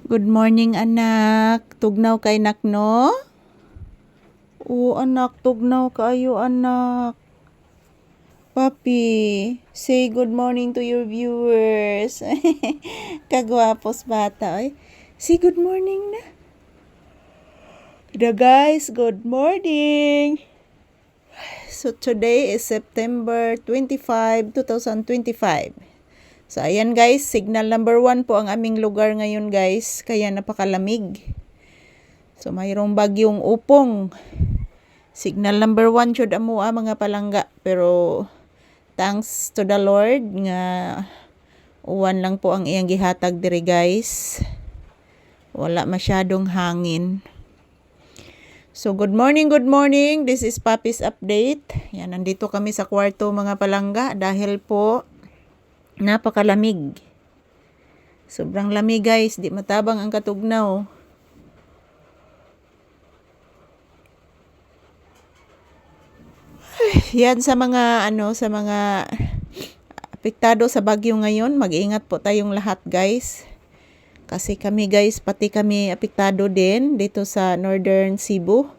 Good morning, anak. Tugnaw kay nakno? Oo, anak. Tugnaw kaayo, anak. Papi, say good morning to your viewers. Kagwapos bata, oy. Say good morning na. Guys, good morning. So today is September 25, 2025. So ayan guys, signal number 1 po ang aming lugar ngayon guys, kaya napakalamig. So mayroong bagyong upong. Signal number 1 jud amo mga palangga, pero thanks to the Lord nga uwan lang po ang iyang gihatag diri guys. Wala masyadong hangin. So good morning, good morning. This is Papi's update. Yan, nandito kami sa kwarto mga palangga dahil po napakalamig. Sobrang lamig guys, di matabang ang katugnaw. Yan sa mga sa mga apektado sa bagyo ngayon, mag-ingat po tayong lahat guys. Kasi kami guys, pati kami apektado din dito sa Northern Cebu.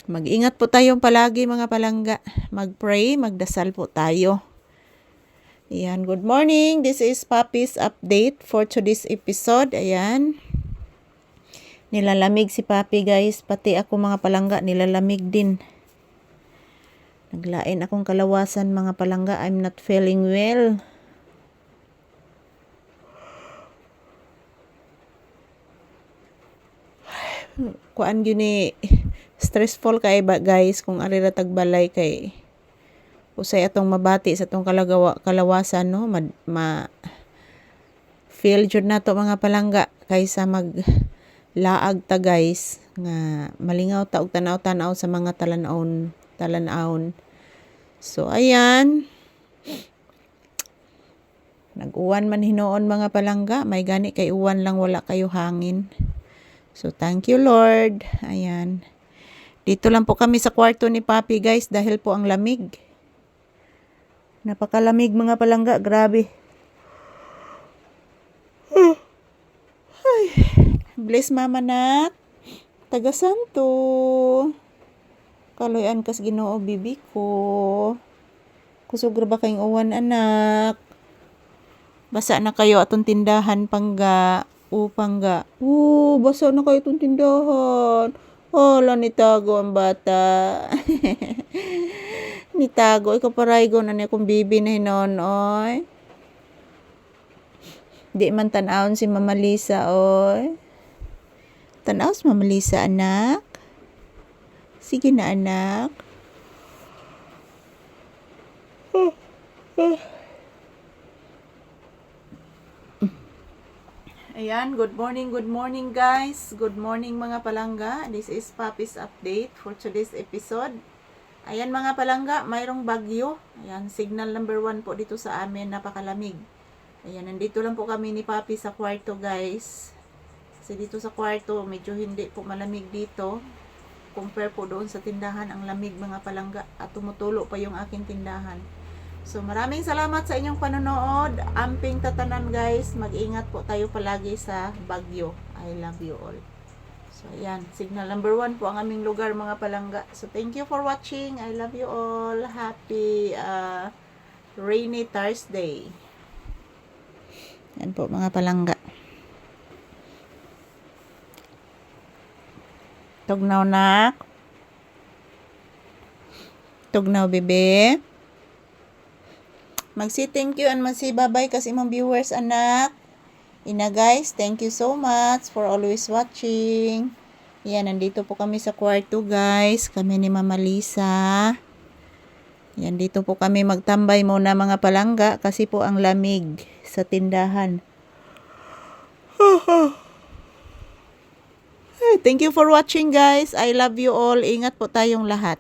Mag-ingat po tayong palagi mga palangga. Mag-pray, magdasal po tayo. Ayan, good morning. This is Papi's update for today's episode. Ayan. Nilalamig si Papi guys. Pati ako mga palangga, nilalamig din. Naglain akong kalawasan mga palangga. I'm not feeling well. Kuan gyud stressful kay ba guys kung arira tagbalay kay usay atong mabati sa atong kalawasan no feel jud nato mga palangga kaysa laag ta guys nga malingaw ta og tanaw-tanaw sa mga talan-awon. So ayan, nag-uwan man hinoon mga palangga, may gani kay uwan lang wala kayo hangin. So thank you Lord. Ayan. Dito lang po kami sa kwarto ni Papi guys dahil po ang lamig. Napakalamig mga palangga, grabe. Ay, bless mama nak. Taga Santo. Kaloyan kas Ginoo bibi ko. Kusog ba kayong uwan anak? Basa na kayo atong tindahan pangga. Pangga. Basa na kayo atong tindahan. Hala, nitago ang bata. Nitago. Ikaw paraygo na niya kung bibi na hinon, oy. Di man tanawon si Mama Lisa, oy. Tanaw si Mama Lisa, anak. Sige na, anak. Ayan, good morning guys. Good morning mga palangga. This is Papi's update for today's episode. Ayan mga palangga, mayroong bagyo. Ayan, signal number 1 po dito sa amin, napakalamig. Ayan, nandito lang po kami ni Papi sa kwarto guys. Kasi dito sa kwarto, medyo hindi po malamig dito. Compare po doon sa tindahan, ang lamig mga palangga. At tumutulo pa yung aking tindahan. So maraming salamat sa inyong panonood. Amping tatanan guys. Mag-ingat po tayo palagi sa bagyo. I love you all. So ayan, signal number 1 po ang aming lugar mga palangga. So thank you for watching. I love you all. Happy rainy Thursday. Yan po mga palangga. Tugnaw nak. Tugnaw bebe. Mag-say thank you and mag-say bye-bye kasi imong viewers anak. Ina guys, thank you so much for always watching. Yan, nandito po kami sa kwarto guys. Kami ni Mama Lisa. Yan, dito po kami magtambay muna mga palangga kasi po ang lamig sa tindahan. Thank you for watching guys. I love you all. Ingat po tayong lahat.